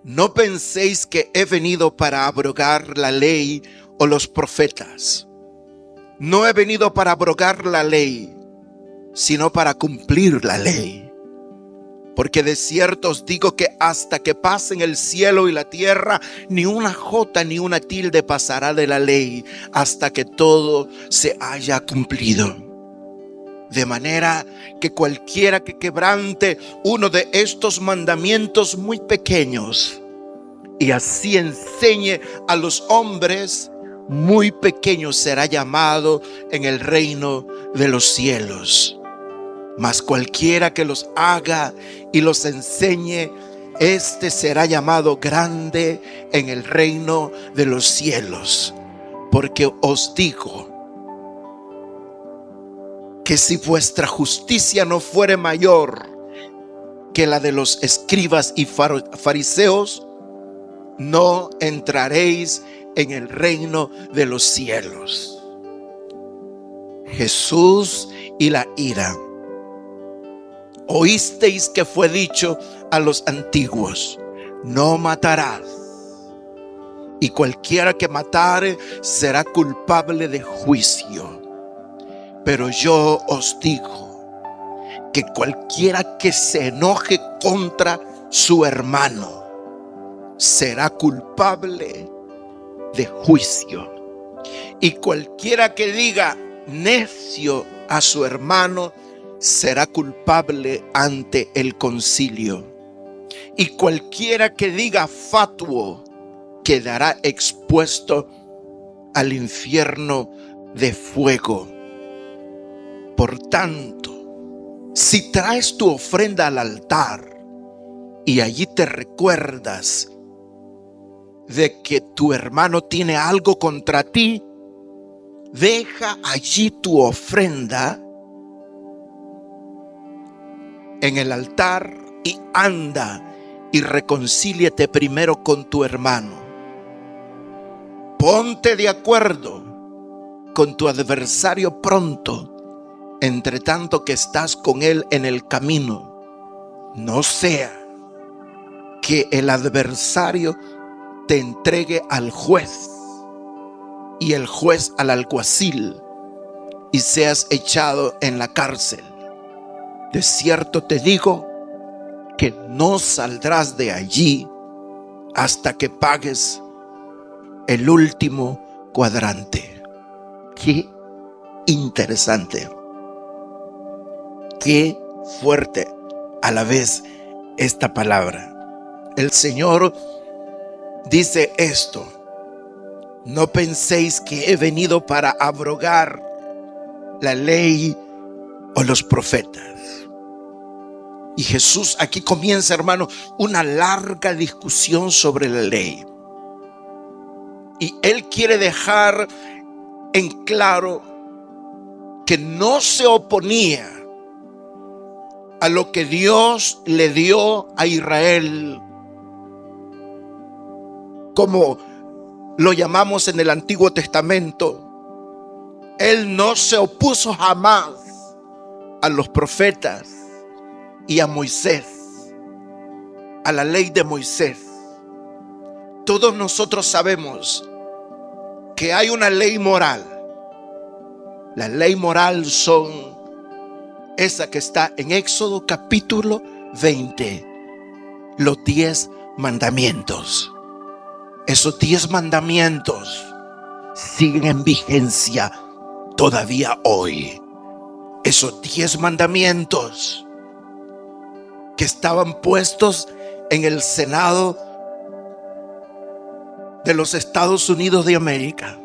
No penséis que he venido para abrogar la ley o los profetas. No he venido para abrogar la ley, sino para cumplir la ley. Porque de cierto os digo que hasta que pasen el cielo y la tierra, ni una jota ni una tilde pasará de la ley, hasta que todo se haya cumplido. De manera que cualquiera que quebrante uno de estos mandamientos muy pequeños, y así enseñe a los hombres, muy pequeño será llamado en el reino de los cielos. Mas cualquiera que los haga y los enseñe, este será llamado grande en el reino de los cielos. Porque os digo que si vuestra justicia no fuere mayor que la de los escribas y fariseos, no entraréis en el reino de los cielos. Jesús y la ira. Oísteis que fue dicho a los antiguos: no matarás, y cualquiera que matare será culpable de juicio. Pero yo os digo que cualquiera que se enoje contra su hermano será culpable de juicio. Y cualquiera que diga necio a su hermano será culpable ante el concilio. Y cualquiera que diga fatuo quedará expuesto al infierno de fuego. Por tanto, si traes tu ofrenda al altar y allí te recuerdas de que tu hermano tiene algo contra ti, deja allí tu ofrenda en el altar y anda y reconcíliate primero con tu hermano. Ponte de acuerdo con tu adversario pronto, entre tanto que estás con él en el camino. No sea que el adversario te entregue al juez y el juez al alguacil y seas echado en la cárcel. De cierto te digo que no saldrás de allí hasta que pagues el último cuadrante. Qué interesante, qué fuerte a la vez esta palabra. El Señor dice esto: no penséis que he venido para abrogar la ley o los profetas. Y Jesús aquí comienza, hermano, una larga discusión sobre la ley. Y Él quiere dejar en claro que no se oponía a lo que Dios le dio a Israel, como lo llamamos en el Antiguo Testamento. Él no se opuso jamás a los profetas y a Moisés, a la ley de Moisés. Todos nosotros sabemos que hay una ley moral. La ley moral son esa que está en Éxodo capítulo 20, los 10 mandamientos. Esos 10 mandamientos siguen en vigencia todavía hoy. Esos 10 mandamientos que estaban puestos en el Senado de los Estados Unidos de América.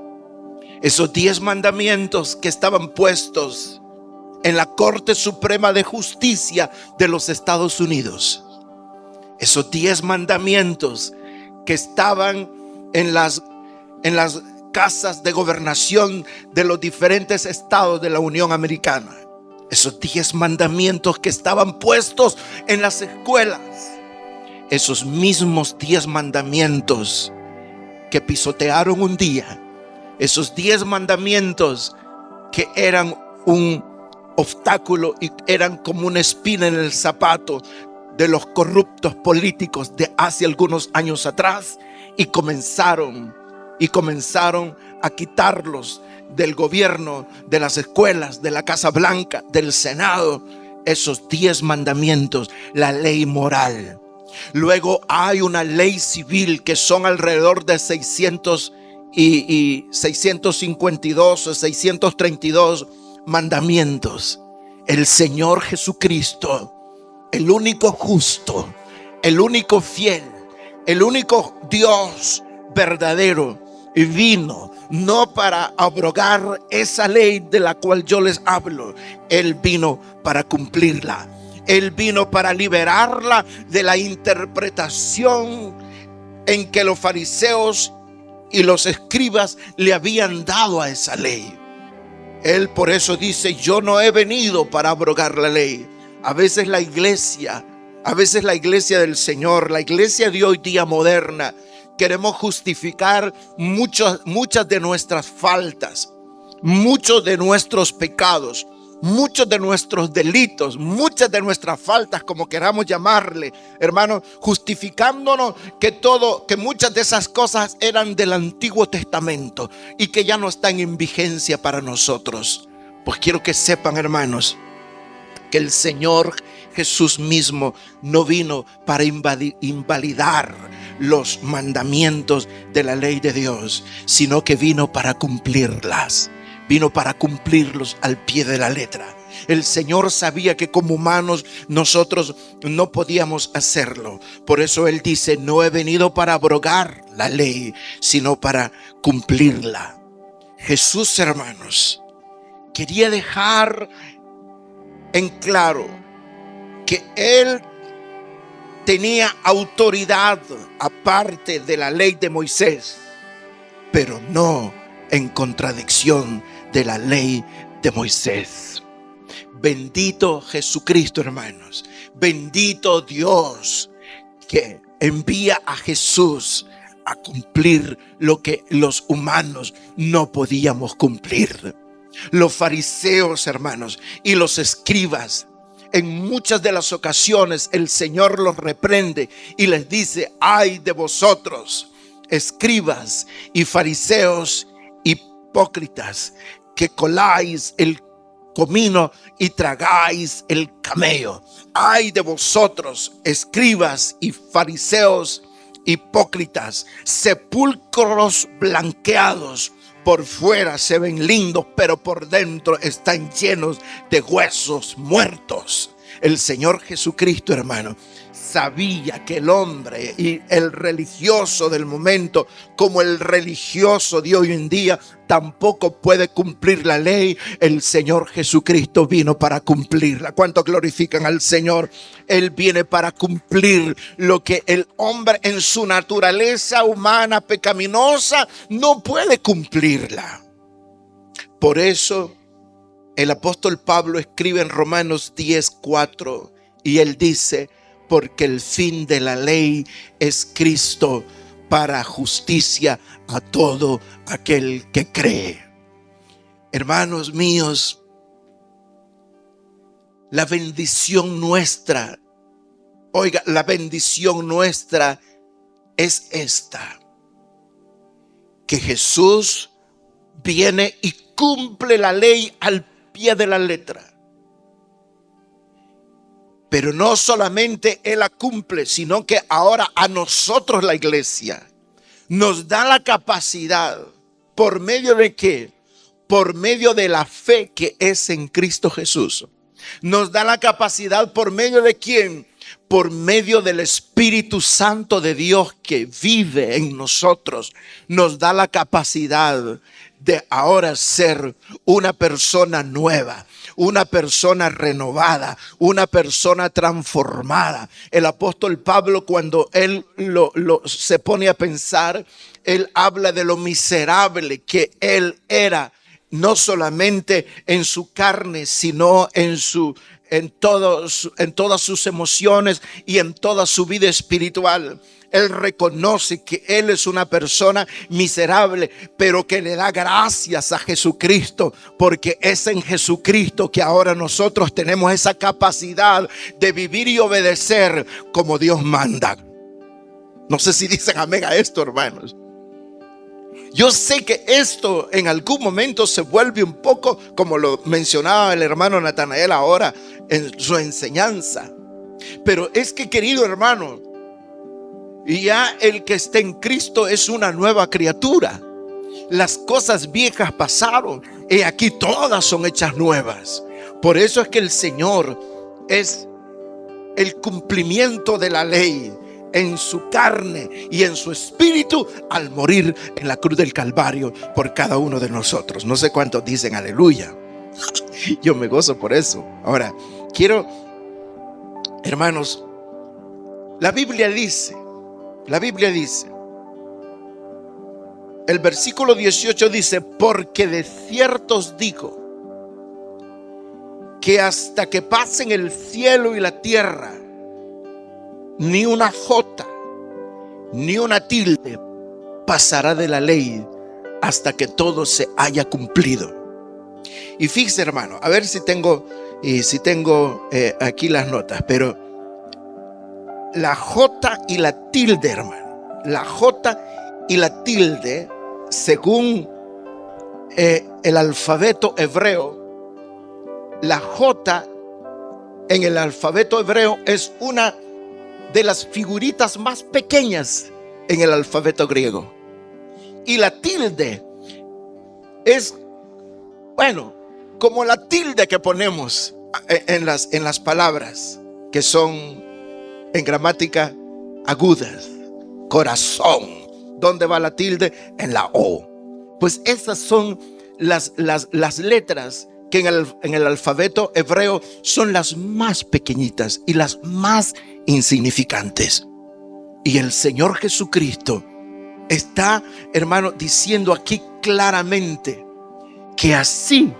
Esos 10 mandamientos que estaban puestos en la Corte Suprema de Justicia de los Estados Unidos. Esos 10 mandamientos que estaban en las casas de gobernación de los diferentes estados de la Unión Americana. Esos 10 mandamientos que estaban puestos en las escuelas. Esos mismos 10 mandamientos que pisotearon un día. Esos 10 mandamientos que eran un obstáculo y eran como una espina en el zapato de los corruptos políticos de hace algunos años atrás y comenzaron a quitarlos del gobierno, de las escuelas, de la Casa Blanca, del Senado, esos 10 mandamientos, la ley moral. Luego hay una ley civil que son alrededor de 652 o 632 mandamientos. El Señor Jesucristo, el único justo, el único fiel, el único Dios verdadero, vino no para abrogar esa ley de la cual yo les hablo. Él vino para cumplirla. Él vino para liberarla de la interpretación en que los fariseos y los escribas le habían dado a esa ley. Él por eso dice: yo no he venido para abrogar la ley. A veces la iglesia del Señor, la iglesia de hoy día moderna, queremos justificar muchas de nuestras faltas, muchos de nuestros pecados, muchos de nuestros delitos, muchas de nuestras faltas, como queramos llamarle, hermanos, justificándonos que muchas de esas cosas eran del Antiguo Testamento y que ya no están en vigencia para nosotros. Pues quiero que sepan, hermanos, que el Señor Jesús mismo no vino para invalidar los mandamientos de la ley de Dios, sino que vino para cumplirlas. Vino para cumplirlos al pie de la letra. El Señor sabía que como humanos nosotros no podíamos hacerlo. Por eso Él dice: no he venido para abrogar la ley, sino para cumplirla. Jesús, hermanos, quería dejar en claro que Él tenía autoridad aparte de la ley de Moisés, pero no en contradicción de la ley de Moisés. Bendito Jesucristo, hermanos. Bendito Dios que envía a Jesús a cumplir lo que los humanos no podíamos cumplir. Los fariseos, hermanos, y los escribas, en muchas de las ocasiones el Señor los reprende y les dice: ay de vosotros, escribas y fariseos hipócritas, que coláis el comino y tragáis el camello. Ay de vosotros, escribas y fariseos hipócritas, sepulcros blanqueados. Por fuera se ven lindos, pero por dentro están llenos de huesos muertos. El Señor Jesucristo, hermano, sabía que el hombre y el religioso del momento, como el religioso de hoy en día, tampoco puede cumplir la ley. El Señor Jesucristo vino para cumplirla. ¿Cuánto glorifican al Señor? Él viene para cumplir lo que el hombre en su naturaleza humana pecaminosa no puede cumplirla. Por eso el apóstol Pablo escribe en Romanos 10:4 y él dice: porque el fin de la ley es Cristo para justicia a todo aquel que cree. Hermanos míos, la bendición nuestra, la bendición nuestra es esta: que Jesús viene y cumple la ley al pie de la letra. Pero no solamente Él la cumple, sino que ahora a nosotros, la iglesia, nos da la capacidad. ¿Por medio de qué? Por medio de la fe que es en Cristo Jesús. Nos da la capacidad. ¿Por medio de quién? Por medio del Espíritu Santo de Dios que vive en nosotros. Nos da la capacidad de ahora ser una persona nueva, una persona renovada, una persona transformada. El apóstol Pablo, cuando él se pone a pensar, él habla de lo miserable que él era, no solamente en su carne, sino en todas sus emociones y en toda su vida espiritual. Él reconoce que él es una persona miserable, pero que le da gracias a Jesucristo, porque es en Jesucristo que ahora nosotros tenemos esa capacidad de vivir y obedecer como Dios manda. No sé si dicen amén a esto, hermanos. Yo sé que esto en algún momento se vuelve un poco, como lo mencionaba el hermano Natanael ahora en su enseñanza. Pero es que, querido hermano, ya el que está en Cristo es una nueva criatura. Las cosas viejas pasaron y aquí todas son hechas nuevas. Por eso es que el Señor es el cumplimiento de la ley en su carne y en su espíritu al morir en la cruz del Calvario por cada uno de nosotros. No sé cuántos dicen aleluya. Yo me gozo por eso. Ahora, quiero, hermanos, la Biblia dice, el versículo 18 dice: porque de cierto os digo que hasta que pasen el cielo y la tierra, ni una jota, ni una tilde pasará de la ley hasta que todo se haya cumplido. Y fíjese, hermano, a ver si tengo aquí las notas, pero la jota y la tilde, hermano, la jota y la tilde, según el alfabeto hebreo, la jota en el alfabeto hebreo es una de las figuritas más pequeñas en el alfabeto griego. Y la tilde es, bueno, como la tilde que ponemos en las palabras que son en gramática agudas. Corazón. ¿Dónde va la tilde? En la O. Pues esas son las letras que en el alfabeto hebreo son las más pequeñitas y las más insignificantes. Y el Señor Jesucristo está, hermano, diciendo aquí claramente que así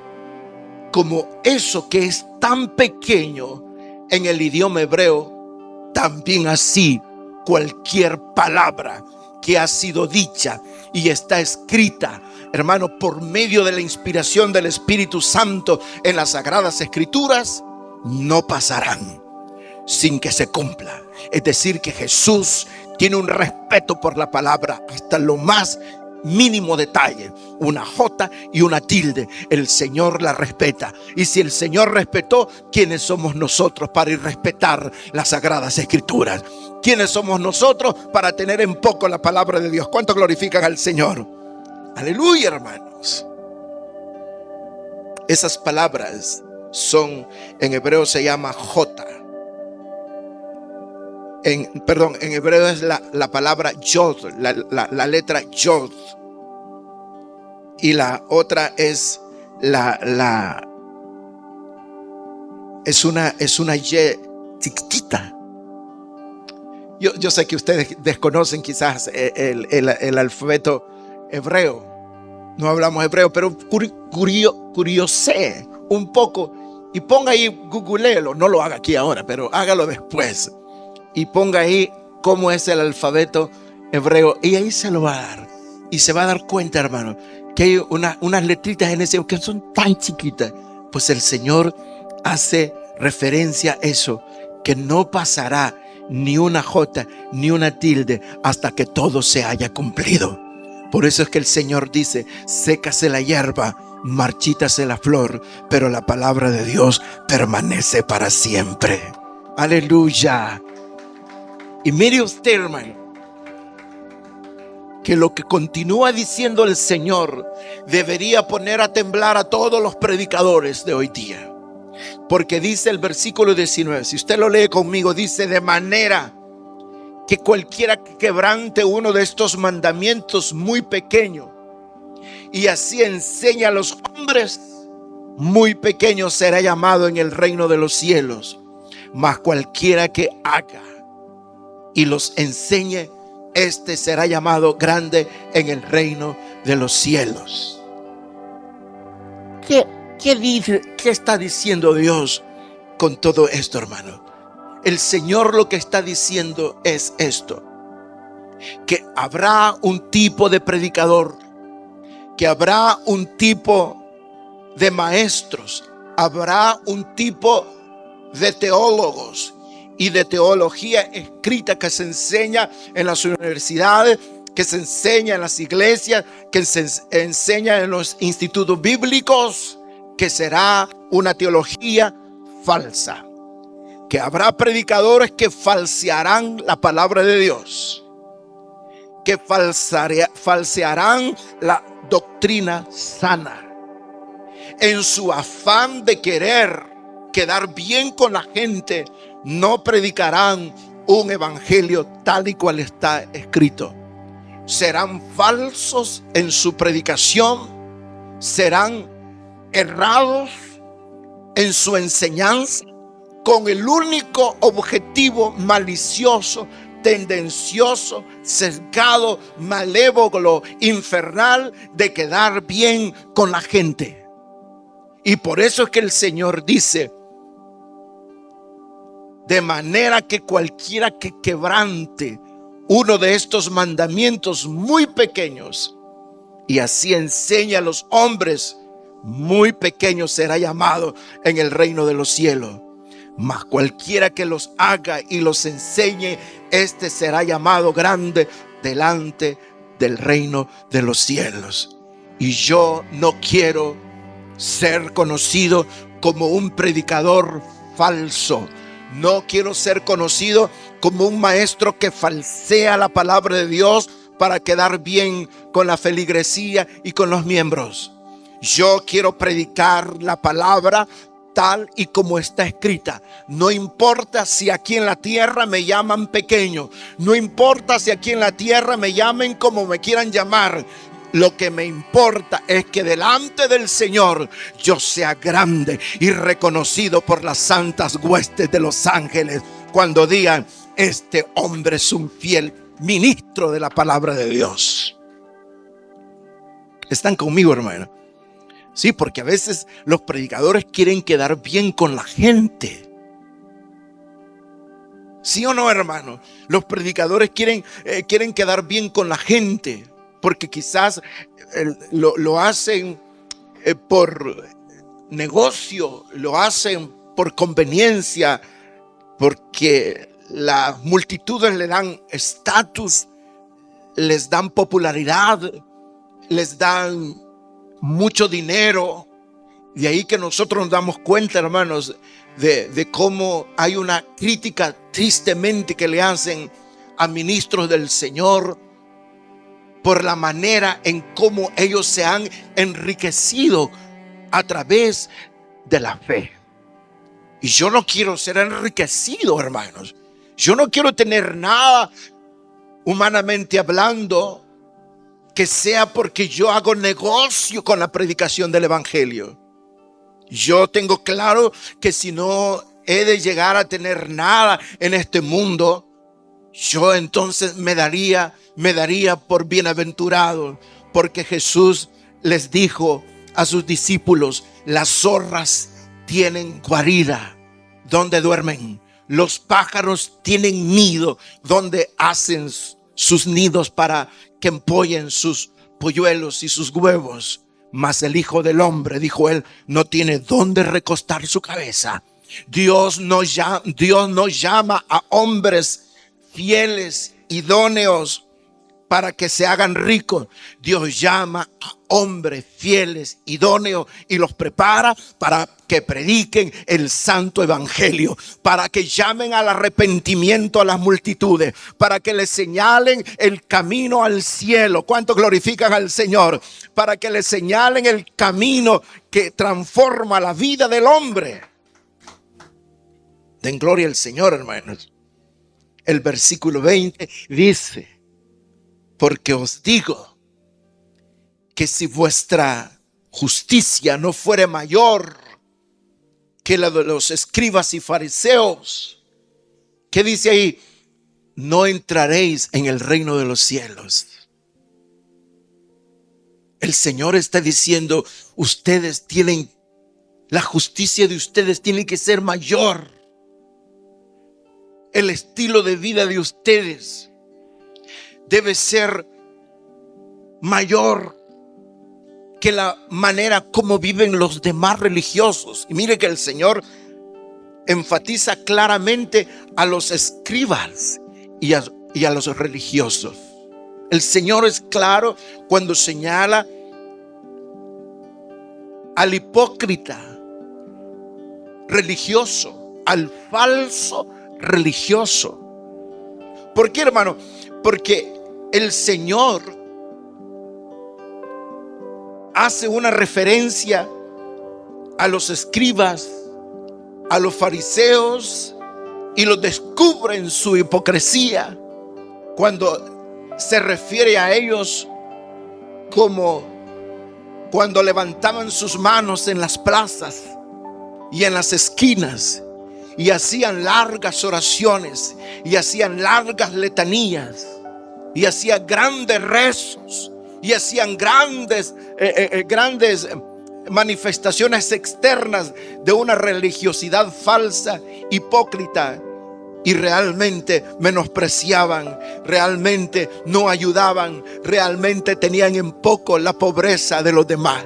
como eso que es tan pequeño en el idioma hebreo, también así cualquier palabra que ha sido dicha y está escrita, hermano, por medio de la inspiración del Espíritu Santo en las Sagradas Escrituras, no pasarán sin que se cumpla. Es decir, que Jesús tiene un respeto por la palabra hasta lo más mínimo detalle. Una jota y una tilde, el Señor la respeta. Y si el Señor respetó, ¿quiénes somos nosotros para irrespetar las Sagradas Escrituras? ¿Quiénes somos nosotros para tener en poco la palabra de Dios? ¿Cuánto glorifican al Señor? Aleluya, hermanos. Esas palabras son, en hebreo se llama jota. En hebreo es la palabra yod, la letra yod. Y la otra es es una y chiquitita. Yo sé que ustedes desconocen quizás el alfabeto hebreo. No hablamos hebreo, pero curiosé un poco y ponga ahí, googleelo. No lo haga aquí ahora, pero hágalo después. Y ponga ahí cómo es el alfabeto hebreo y ahí se lo va a dar. Y se va a dar cuenta, hermano, que hay unas letritas en ese que son tan chiquitas. Pues el Señor hace referencia a eso, que no pasará ni una jota ni una tilde hasta que todo se haya cumplido. Por eso es que el Señor dice: sécase la hierba, marchítase la flor, pero la palabra de Dios permanece para siempre. Aleluya. Y mire usted, hermano, que lo que continúa diciendo el Señor debería poner a temblar a todos los predicadores de hoy día. Porque dice el versículo 19, si usted lo lee conmigo, dice: de manera que cualquiera que quebrante uno de estos mandamientos muy pequeños y así enseña a los hombres, muy pequeño será llamado en el reino de los cielos. Mas cualquiera que haga y los enseñe, este será llamado grande en el reino de los cielos. ¿Qué dice? ¿Qué está diciendo Dios con todo esto, hermano? El Señor lo que está diciendo es esto: que habrá un tipo de predicador, que habrá un tipo de maestros, habrá un tipo de teólogos y de teología escrita que se enseña en las universidades, que se enseña en las iglesias, que se enseña en los institutos bíblicos, que será una teología falsa, que habrá predicadores que falsearán la palabra de Dios, que falsearán la doctrina sana, en su afán de querer quedar bien con la gente. No predicarán un evangelio tal y cual está escrito. Serán falsos en su predicación, serán errados en su enseñanza, con el único objetivo malicioso, tendencioso, sesgado, malévolo, infernal, de quedar bien con la gente. Y por eso es que el Señor dice: de manera que cualquiera que quebrante uno de estos mandamientos muy pequeños y así enseña a los hombres, muy pequeño será llamado en el reino de los cielos. Mas cualquiera que los haga y los enseñe, este será llamado grande delante del reino de los cielos. Y yo no quiero ser conocido como un predicador falso. No quiero ser conocido como un maestro que falsea la palabra de Dios para quedar bien con la feligresía y con los miembros. Yo quiero predicar la palabra tal y como está escrita. No importa si aquí en la tierra me llaman pequeño, no importa si aquí en la tierra me llamen como me quieran llamar. Lo que me importa es que delante del Señor yo sea grande y reconocido por las santas huestes de los ángeles, cuando digan: este hombre es un fiel ministro de la palabra de Dios. ¿Están conmigo, hermano? Sí, porque a veces los predicadores quieren quedar bien con la gente. ¿Sí o no, hermano? Los predicadores quieren quedar bien con la gente, porque quizás lo hacen por negocio, lo hacen por conveniencia, porque las multitudes le dan estatus, les dan popularidad, les dan mucho dinero. De ahí que nosotros nos damos cuenta, hermanos, de cómo hay una crítica tristemente que le hacen a ministros del Señor por la manera en cómo ellos se han enriquecido a través de la fe. Y yo no quiero ser enriquecido, hermanos. Yo no quiero tener nada, humanamente hablando, que sea porque yo hago negocio con la predicación del evangelio. Yo tengo claro que si no he de llegar a tener nada en este mundo, yo entonces me daría por bienaventurado, porque Jesús les dijo a sus discípulos: las zorras tienen guarida donde duermen, los pájaros tienen nido donde hacen sus nidos para que empollen sus polluelos y sus huevos, mas el Hijo del Hombre, dijo él, no tiene dónde recostar su cabeza. Dios no llama a hombres fieles, idóneos, para que se hagan ricos. Dios llama a hombres fieles, idóneos, y los prepara para que prediquen el santo evangelio, para que llamen al arrepentimiento a las multitudes, para que les señalen el camino al cielo. ¿Cuántos glorifican al Señor? Para que les señalen el camino que transforma la vida del hombre. Den gloria al Señor, hermanos. El versículo 20 dice: porque os digo que si vuestra justicia no fuere mayor que la de los escribas y fariseos, ¿qué dice ahí? No entraréis en el reino de los cielos. El Señor está diciendo: ustedes tienen, la justicia de ustedes tiene que ser mayor. El estilo de vida de ustedes debe ser mayor que la manera como viven los demás religiosos. Y mire que el Señor enfatiza claramente a los escribas y a los religiosos. El Señor es claro cuando señala al hipócrita religioso, al falso religioso. ¿Por qué, hermano? Porque el Señor hace una referencia a los escribas, a los fariseos, y los descubre en su hipocresía cuando se refiere a ellos como cuando levantaban sus manos en las plazas y en las esquinas y hacían largas oraciones y hacían largas letanías y hacían grandes rezos y hacían grandes manifestaciones externas de una religiosidad falsa, hipócrita, y realmente menospreciaban, realmente no ayudaban, realmente tenían en poco la pobreza de los demás.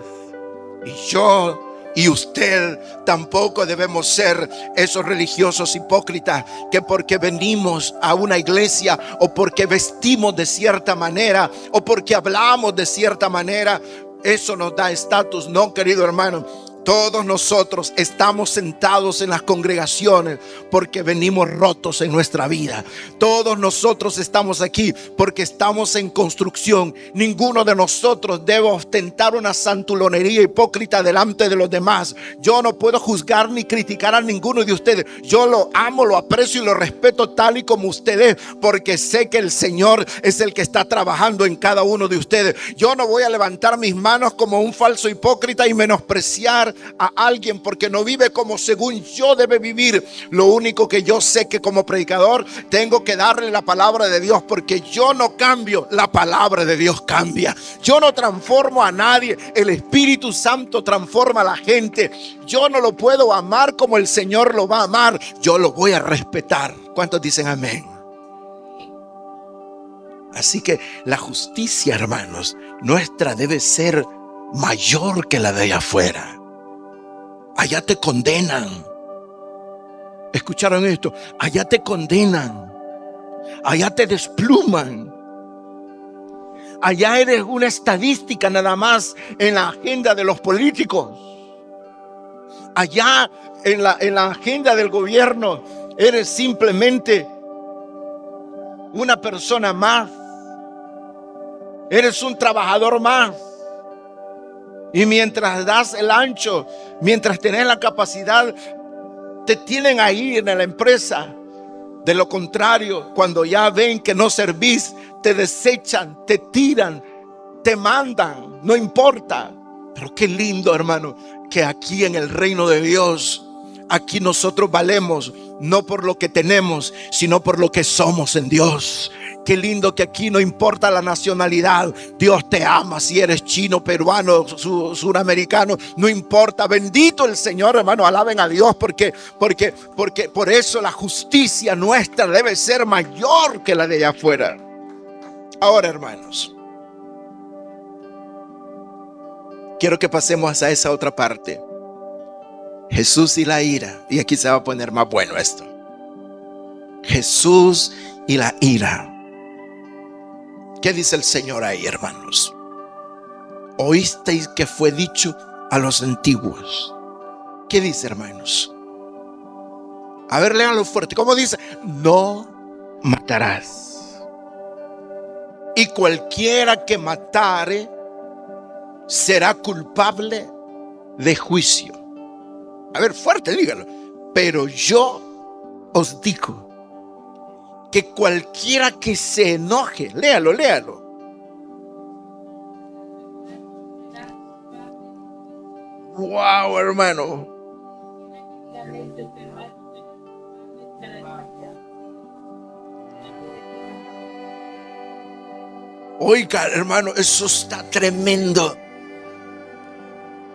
Y yo y usted tampoco debemos ser esos religiosos hipócritas que porque venimos a una iglesia o porque vestimos de cierta manera o porque hablamos de cierta manera, eso nos da estatus. No, querido hermano, todos nosotros estamos sentados en las congregaciones porque venimos rotos en nuestra vida. Todos nosotros estamos aquí porque estamos en construcción. Ninguno de nosotros debe ostentar una santulonería hipócrita delante de los demás. Yo no puedo juzgar ni criticar a ninguno de ustedes. Yo lo amo, lo aprecio y lo respeto tal y como usted es, porque sé que el Señor es el que está trabajando en cada uno de ustedes. Yo no voy a levantar mis manos como un falso hipócrita y menospreciar a alguien porque no vive como según yo debe vivir. Lo único que yo sé que como predicador tengo que darle la palabra de Dios, porque yo no cambio, la palabra de Dios cambia. Yo no transformo a nadie, el Espíritu Santo transforma a la gente. Yo no lo puedo amar como el Señor lo va a amar, yo lo voy a respetar. ¿Cuántos dicen amén? Así que la justicia, hermanos, nuestra debe ser mayor que la de allá afuera. Allá te condenan. ¿Escucharon esto? Allá te condenan. Allá te despluman. Allá eres una estadística nada más en la agenda de los políticos. Allá en la agenda del gobierno eres simplemente una persona más. Eres un trabajador más. Y mientras das el ancho, mientras tenés la capacidad, te tienen ahí en la empresa. De lo contrario, cuando ya ven que no servís, te desechan, te tiran, te mandan, no importa. Pero qué lindo, hermano, que aquí en el reino de Dios, aquí nosotros valemos no por lo que tenemos, sino por lo que somos en Dios. Qué lindo que aquí no importa la nacionalidad. Dios te ama si eres chino, peruano, suramericano, no importa. Bendito el Señor, hermano, alaben a Dios porque por eso la justicia nuestra debe ser mayor que la de allá afuera. Ahora, hermanos, quiero que pasemos a esa otra parte. Jesús y la ira. Y aquí se va a poner más bueno esto. Jesús y la ira. ¿Qué dice el Señor ahí, hermanos? Oísteis que fue dicho a los antiguos. ¿Qué dice, hermanos? A ver, léanlo fuerte. ¿Cómo dice? No matarás. Y cualquiera que matare será culpable de juicio. A ver, fuerte, dígalo. Pero yo os digo que cualquiera que se enoje, léalo. Wow, hermano. Oiga, hermano, eso está tremendo.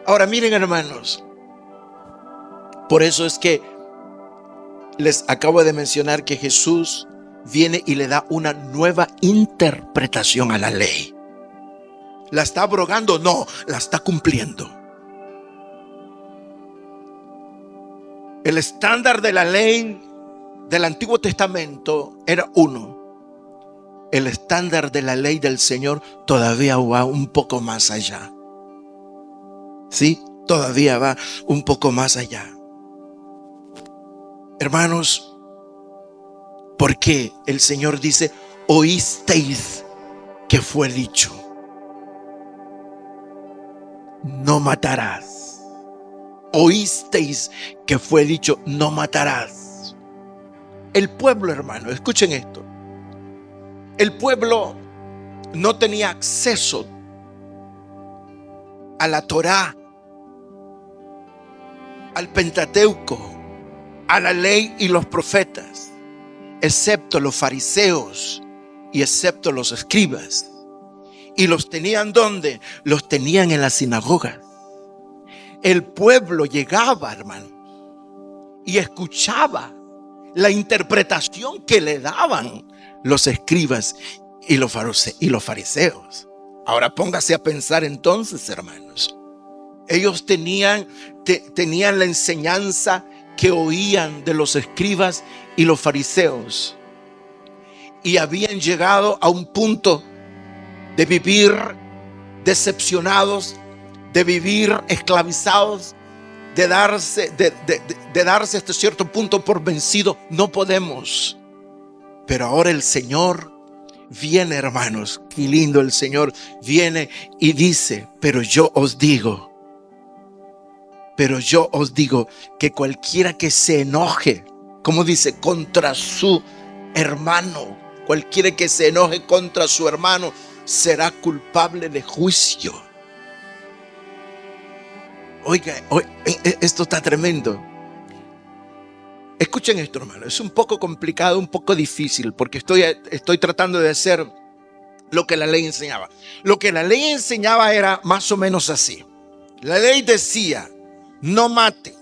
Ahora miren, hermanos, por eso es que les acabo de mencionar que Jesús viene y le da una nueva interpretación a la ley. ¿La está abrogando? No, la está cumpliendo. El estándar de la ley del Antiguo Testamento era uno. El estándar de la ley del Señor todavía va un poco más allá. Sí, todavía va un poco más allá. Hermanos, ¿por qué el Señor dice, oísteis que fue dicho, no matarás? Oísteis que fue dicho, no matarás. El pueblo, hermano, escuchen esto. El pueblo no tenía acceso a la Torá, al Pentateuco, a la ley y los profetas, excepto los fariseos y excepto los escribas. ¿Y los tenían dónde? Los tenían en las sinagogas. El pueblo llegaba, hermano, y escuchaba la interpretación que le daban los escribas y los fariseos. Ahora póngase a pensar entonces, hermanos. Ellos tenían la enseñanza que oían de los escribas y los fariseos, y habían llegado a un punto de vivir decepcionados, de vivir esclavizados, de darse hasta cierto punto por vencido. No podemos. Pero ahora el Señor viene, hermanos, qué lindo, el Señor viene y dice, pero yo os digo que cualquiera que se enoje, como dice, contra su hermano, cualquiera que se enoje contra su hermano será culpable de juicio. Oiga, esto está tremendo. Escuchen esto, hermano. Es un poco complicado, un poco difícil, porque estoy tratando de hacer lo que la ley enseñaba. Lo que la ley enseñaba era más o menos así. La ley decía, no mate.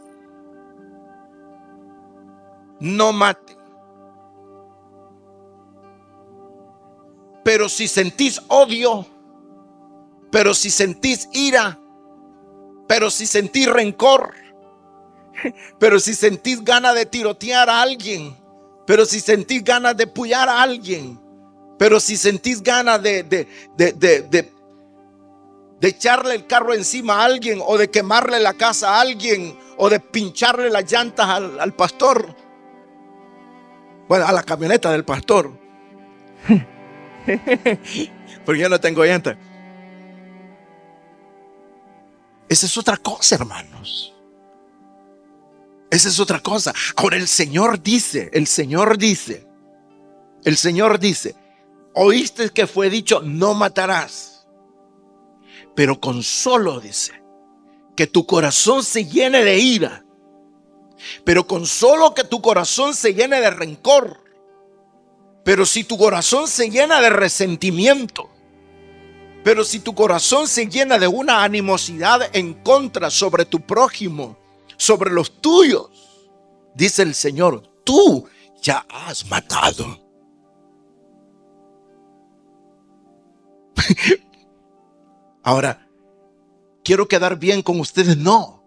No mate. Pero si sentís odio, pero si sentís ira, pero si sentís rencor, pero si sentís ganas de tirotear a alguien, pero si sentís ganas de pullar a alguien, pero si sentís ganas de echarle el carro encima a alguien, o de quemarle la casa a alguien, o de pincharle las llantas al pastor, bueno, a la camioneta del pastor, porque yo no tengo llantas. Esa es otra cosa, hermanos. Esa es otra cosa. Ahora el Señor dice, oíste que fue dicho, no matarás. Pero con solo, dice, que tu corazón se llene de ira, pero con solo que tu corazón se llene de rencor, pero si tu corazón se llena de resentimiento, pero si tu corazón se llena de una animosidad en contra sobre tu prójimo, sobre los tuyos, dice el Señor, tú ya has matado. Ahora, quiero quedar bien con ustedes, no.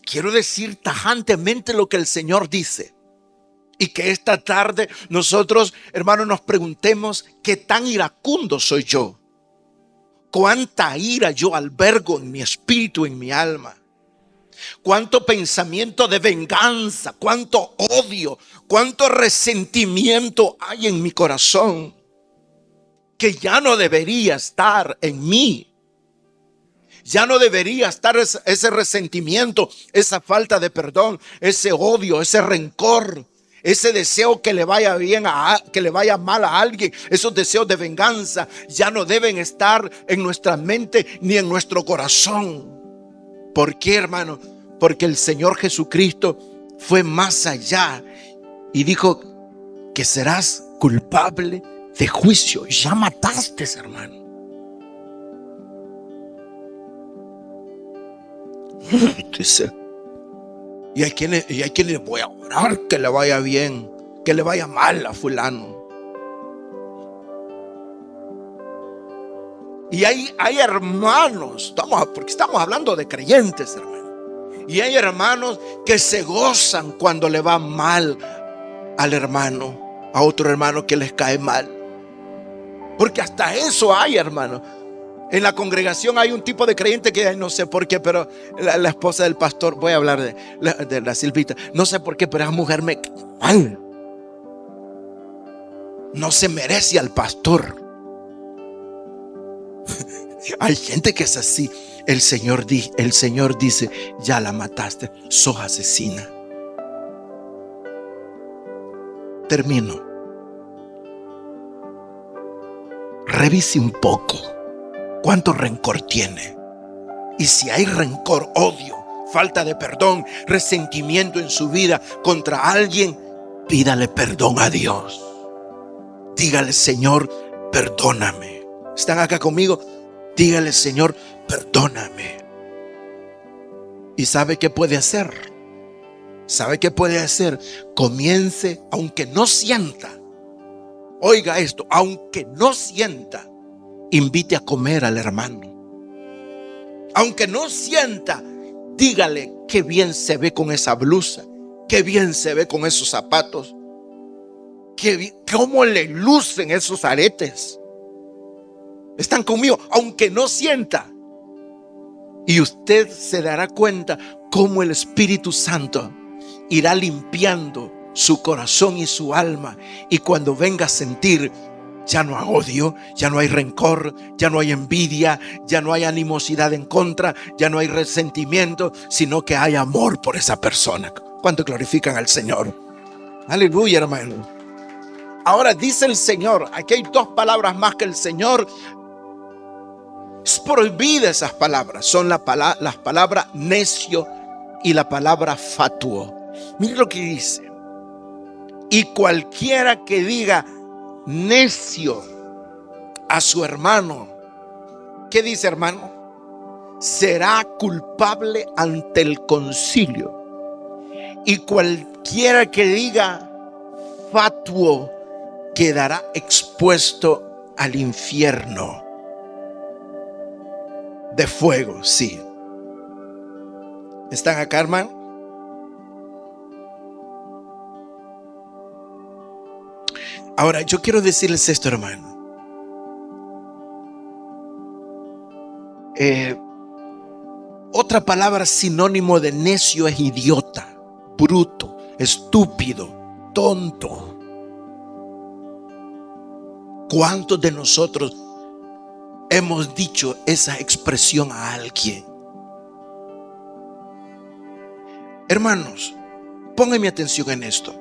Quiero decir tajantemente lo que el Señor dice. Y que esta tarde nosotros, hermanos, nos preguntemos, ¿qué tan iracundo soy yo? ¿Cuánta ira yo albergo en mi espíritu, en mi alma? ¿Cuánto pensamiento de venganza, cuánto odio, cuánto resentimiento hay en mi corazón que ya no debería estar en mí? Ya no debería estar ese resentimiento, esa falta de perdón, ese odio, ese rencor, ese deseo que le vaya bien que le vaya mal a alguien. Esos deseos de venganza ya no deben estar en nuestra mente ni en nuestro corazón. ¿Por qué, hermano? Porque el Señor Jesucristo fue más allá y dijo que serás culpable de juicio. Ya mataste, hermano. Dice, y hay quienes voy a orar que le vaya bien. que le vaya mal a fulano. Y hay hermanos, porque estamos hablando de creyentes, hermano. Y hay hermanos que se gozan cuando le va mal al hermano, a otro hermano que les cae mal. Porque hasta eso hay, hermano. En la congregación hay un tipo de creyente que no sé por qué, pero la esposa del pastor, voy a hablar de la Silvita, no sé por qué, pero esa mujer me cae mal. No se merece al pastor. Hay gente que es así. El Señor dice, ya la mataste, sos asesina. Termino. Revise un poco cuánto rencor tiene. Y si hay rencor, odio, falta de perdón, resentimiento en su vida contra alguien, pídale perdón a Dios. Dígale, Señor, perdóname. ¿Están acá conmigo? Dígale, Señor, perdóname. ¿Y sabe qué puede hacer? ¿Sabe qué puede hacer? Comience, aunque no sienta. Oiga esto, aunque no sienta, invite a comer al hermano. Aunque no sienta, dígale qué bien se ve con esa blusa, qué bien se ve con esos zapatos, cómo le lucen esos aretes. Están conmigo, aunque no sienta. Y usted se dará cuenta cómo el Espíritu Santo irá limpiando su corazón y su alma. Y cuando venga a sentir, ya no hay odio, ya no hay rencor, ya no hay envidia, ya no hay animosidad en contra, ya no hay resentimiento, sino que hay amor por esa persona. ¿Cuánto glorifican al Señor? Aleluya, hermano. Ahora dice el Señor, aquí hay dos palabras más que el Señor es prohibida. Esas palabras son las palabras necio y la palabra fatuo. Mire lo que dice. Y cualquiera que diga necio a su hermano, ¿qué dice, hermano? Será culpable ante el concilio. Y cualquiera que diga fatuo quedará expuesto al infierno de fuego. Sí. ¿Están acá, hermano? Ahora, yo quiero decirles esto, hermano. Otra palabra sinónimo de necio es idiota, bruto, estúpido, tonto. ¿Cuántos de nosotros hemos dicho esa expresión a alguien? Hermanos, pónganme atención en esto.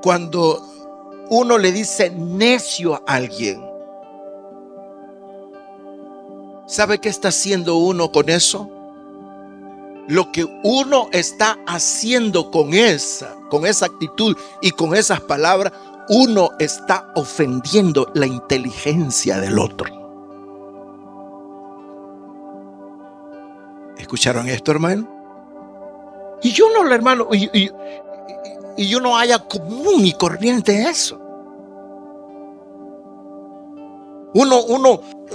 Cuando uno le dice necio a alguien, ¿sabe qué está haciendo uno con eso? Lo que uno está haciendo con esa actitud y con esas palabras, uno está ofendiendo la inteligencia del otro. ¿Escucharon esto, hermano? Y yo no, hermano, y yo no haya común y corriente eso.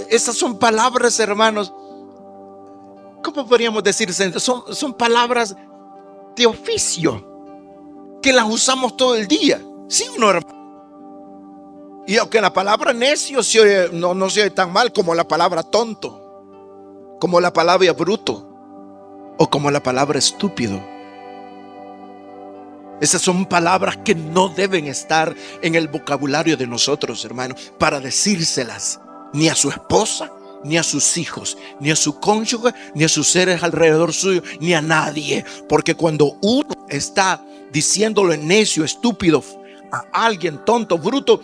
Esas son palabras, hermanos, ¿cómo podríamos decir? Son palabras de oficio que las usamos todo el día. Sí, no, hermano. Y aunque la palabra necio no se oye tan mal como la palabra tonto, como la palabra bruto o como la palabra estúpido. Esas son palabras que no deben estar en el vocabulario de nosotros, hermanos, para decírselas ni a su esposa, ni a sus hijos, ni a su cónyuge, ni a sus seres alrededor suyo, ni a nadie. Porque cuando uno está diciéndole necio, estúpido a alguien, tonto, bruto,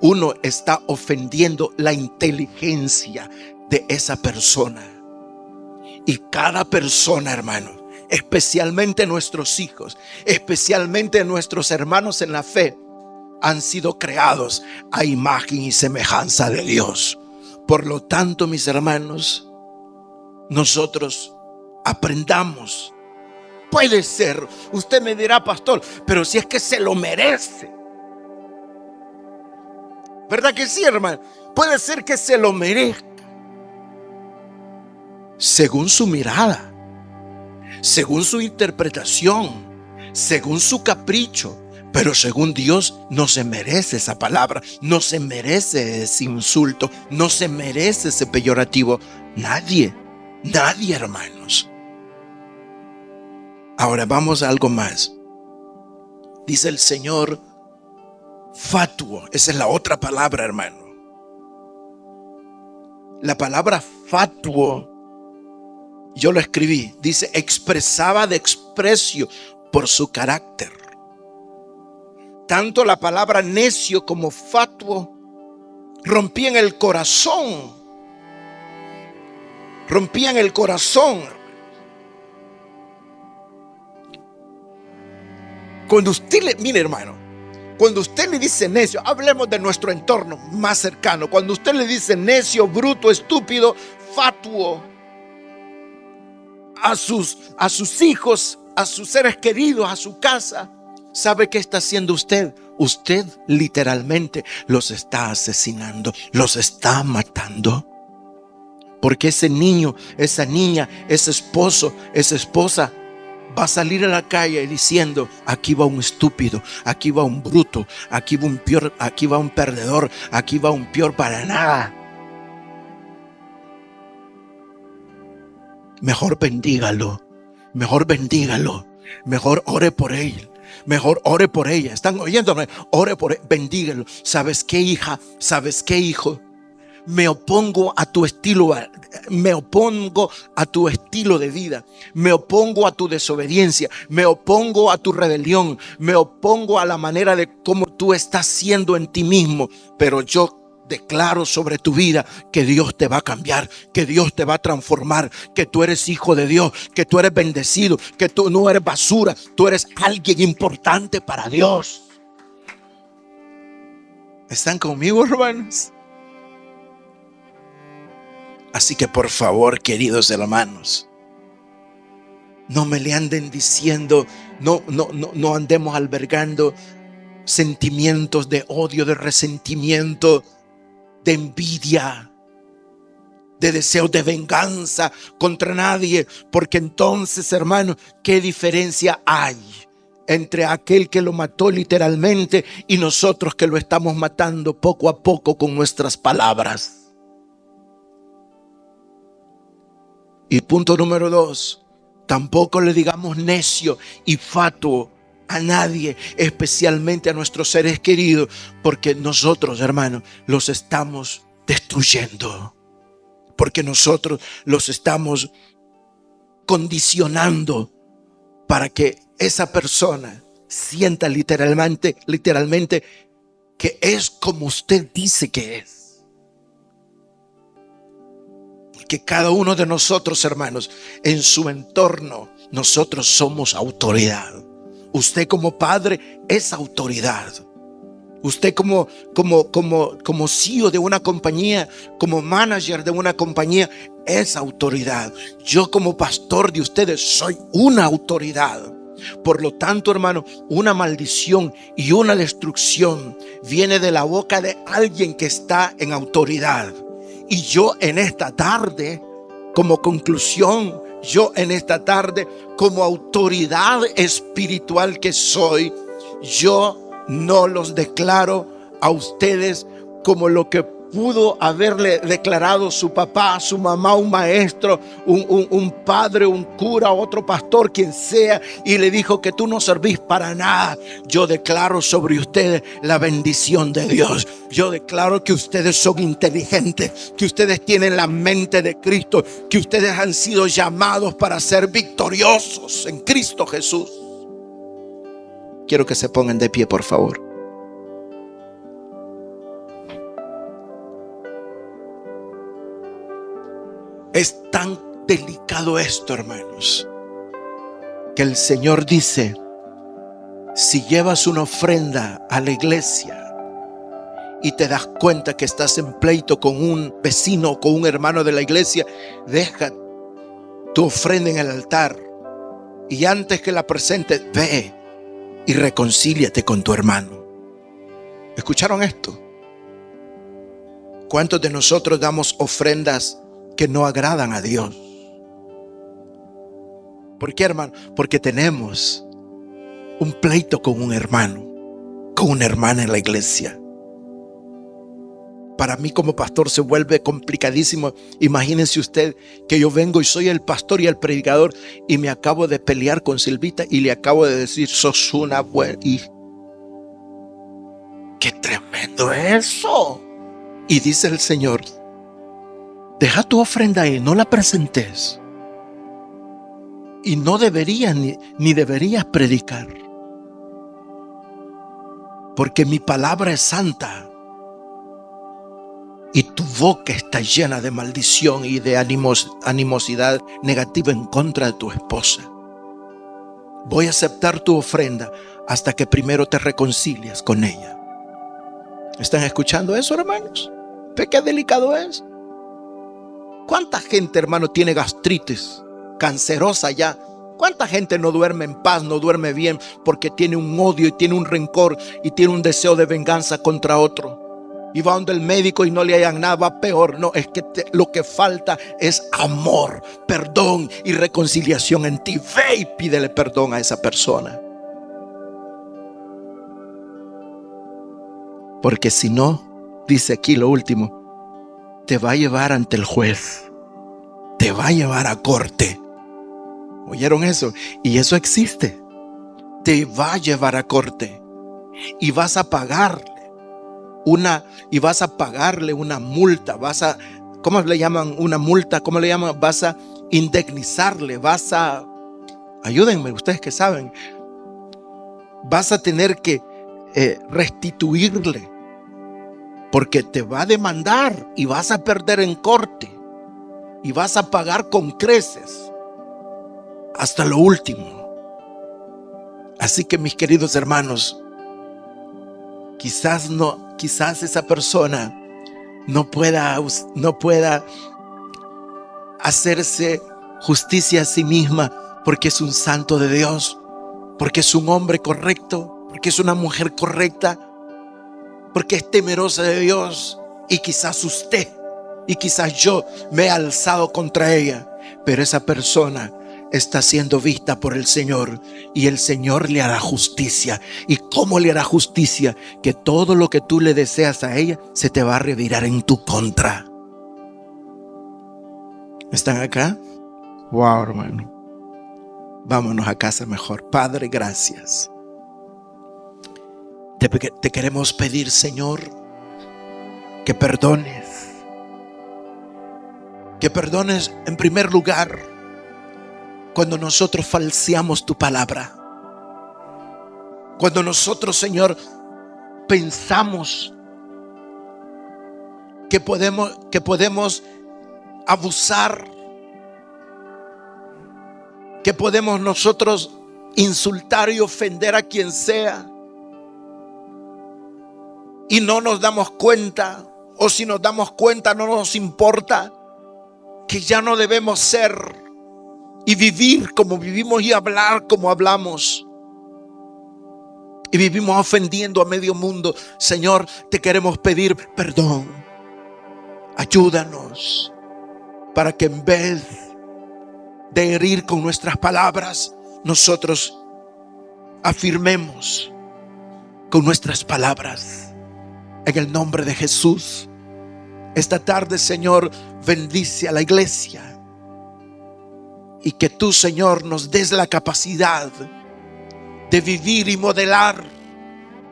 uno está ofendiendo la inteligencia de esa persona. Y cada persona, hermano, especialmente nuestros hijos, especialmente nuestros hermanos en la fe, han sido creados a imagen y semejanza de Dios. Por lo tanto, mis hermanos, nosotros aprendamos Puede ser. Usted me dirá, pastor, pero si es que se lo merece. ¿Verdad que sí, hermano? Puede ser que se lo merezca. Según su mirada, según su interpretación, según su capricho. Pero según Dios no se merece esa palabra, no se merece ese insulto, no se merece ese peyorativo. Nadie, hermanos. Ahora vamos a algo más. Dice el Señor, fatuo. Esa es la otra palabra, hermano. La palabra fatuo, yo lo escribí. Dice, expresaba desprecio por su carácter. Tanto la palabra necio como fatuo rompían el corazón. Rompían el corazón. Cuando usted le, mire hermano, cuando usted le dice necio, hablemos de nuestro entorno más cercano. Cuando usted le dice necio, bruto, estúpido, fatuo a sus hijos, a sus seres queridos, a su casa, ¿sabe qué está haciendo usted? Usted literalmente los está asesinando, los está matando. Porque ese niño, esa niña, ese esposo, esa esposa va a salir a la calle diciendo, aquí va un estúpido, aquí va un bruto, aquí va un peor, aquí va un perdedor, aquí va un peor para nada. Mejor bendígalo, mejor bendígalo, mejor ore por él. Mejor ore por ella. ¿Están oyéndome? Ore por ella, bendígalo. ¿Sabes qué, hija? ¿Sabes qué, hijo? Me opongo a tu estilo, me opongo a tu estilo de vida, me opongo a tu desobediencia, me opongo a tu rebelión, me opongo a la manera de cómo tú estás siendo en ti mismo, pero yo declaro sobre tu vida que Dios te va a cambiar, que Dios te va a transformar, que tú eres hijo de Dios, que tú eres bendecido, que tú no eres basura, tú eres alguien importante para Dios. ¿Están conmigo, hermanos? Así que por favor, queridos hermanos, no me le anden diciendo, no andemos albergando sentimientos de odio, de resentimiento, de envidia, de deseos de venganza contra nadie, porque entonces, hermanos, ¿qué diferencia hay entre aquel que lo mató literalmente y nosotros que lo estamos matando poco a poco con nuestras palabras? Y punto número 2, tampoco le digamos necio y fatuo a nadie, especialmente a nuestros seres queridos, porque nosotros, hermanos, los estamos destruyendo, porque nosotros los estamos condicionando para que esa persona sienta literalmente que es como usted dice que es. Que cada uno de nosotros, hermanos, en su entorno, nosotros somos autoridad. Usted como padre es autoridad. Usted como CEO de una compañía, como manager de una compañía, es autoridad. Yo como pastor de ustedes soy una autoridad. Por lo tanto, hermano, una maldición y una destrucción viene de la boca de alguien que está en autoridad. Y yo en esta tarde, como conclusión, yo en esta tarde, como autoridad espiritual que soy, yo no los declaro a ustedes como lo que pudo haberle declarado su papá, su mamá, un maestro, un padre, un cura, otro pastor, quien sea, y le dijo que tú no servís para nada. Yo declaro sobre ustedes la bendición de Dios. Yo declaro que ustedes son inteligentes, que ustedes tienen la mente de Cristo, que ustedes han sido llamados para ser victoriosos en Cristo Jesús. Quiero que se pongan de pie, por favor. Es tan delicado esto, hermanos, que el Señor dice, si llevas una ofrenda a la iglesia y te das cuenta que estás en pleito con un vecino o con un hermano de la iglesia, deja tu ofrenda en el altar Y antes que la presentes, ve y reconcíliate con tu hermano. ¿Escucharon esto? ¿Cuántos de nosotros damos ofrendas que no agradan a Dios? ¿Por qué, hermano? Porque tenemos un pleito con un hermano, con una hermana en la iglesia. Para mí como pastor se vuelve complicadísimo. Imagínense usted que yo vengo y soy el pastor y el predicador y me acabo de pelear con Silvita y le acabo de decir, sos una buena hija. ¡Qué tremendo eso! Y dice el Señor, deja tu ofrenda ahí, no la presentes. Y no deberías ni deberías predicar. Porque mi palabra es santa. Y tu boca está llena de maldición y de animosidad negativa en contra de tu esposa. Voy a aceptar tu ofrenda hasta que primero te reconcilies con ella. ¿Están escuchando eso, hermanos? ¿Ve qué delicado es? ¿Cuánta gente, hermano, tiene gastritis cancerosa ya? ¿Cuánta gente no duerme en paz, no duerme bien porque tiene un odio y tiene un rencor y tiene un deseo de venganza contra otro? Y va donde el médico y no le hayan nada, va peor. No, es que lo que falta es amor, perdón y reconciliación en ti. Ve y pídele perdón a esa persona. Porque si no, dice aquí lo último, te va a llevar ante el juez. Te va a llevar a corte. ¿Oyeron eso? Y eso existe. Te va a llevar a corte. Y vas a pagarle una multa. ¿Cómo le llaman una multa? ¿Cómo le llaman? Vas a indemnizarle. Ayúdenme, ustedes que saben. Vas a tener que restituirle. Porque te va a demandar y vas a perder en corte. Y vas a pagar con creces. Hasta lo último. Así que mis queridos hermanos, quizás esa persona no pueda hacerse justicia a sí misma porque es un santo de Dios, porque es un hombre correcto, porque es una mujer correcta, porque es temerosa de Dios. Y quizás usted y quizás yo me he alzado contra ella, pero esa persona está siendo vista por el Señor y el Señor le hará justicia. ¿Y cómo le hará justicia? Que todo lo que tú le deseas a ella se te va a revirar en tu contra. ¿Están acá? Wow, hermano. Vámonos a casa mejor. Padre, gracias. Te queremos pedir, Señor, que perdones en primer lugar cuando nosotros falseamos tu palabra. Cuando nosotros, Señor, pensamos que podemos abusar, que podemos nosotros insultar y ofender a quien sea, y no nos damos cuenta, o si nos damos cuenta no nos importa, que ya no debemos ser y vivir como vivimos y hablar como hablamos, y vivimos ofendiendo a medio mundo. Señor, te queremos pedir perdón. Ayúdanos para que en vez de herir con nuestras palabras, nosotros afirmemos con nuestras palabras. En el nombre de Jesús, esta tarde, Señor, bendice a la iglesia. Y que tú, Señor, nos des la capacidad de vivir y modelar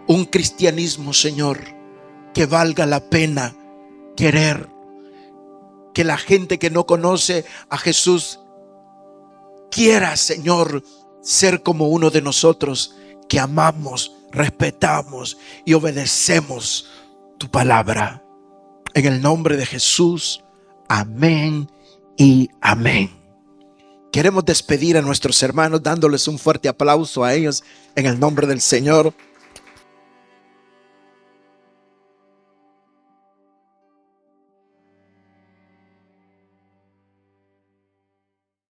un cristianismo, Señor, que valga la pena querer. Que la gente que no conoce a Jesús quiera, Señor, ser como uno de nosotros, que amamos, respetamos y obedecemos tu palabra. En el nombre de Jesús, amén y amén. Queremos despedir a nuestros hermanos dándoles un fuerte aplauso a ellos en el nombre del Señor.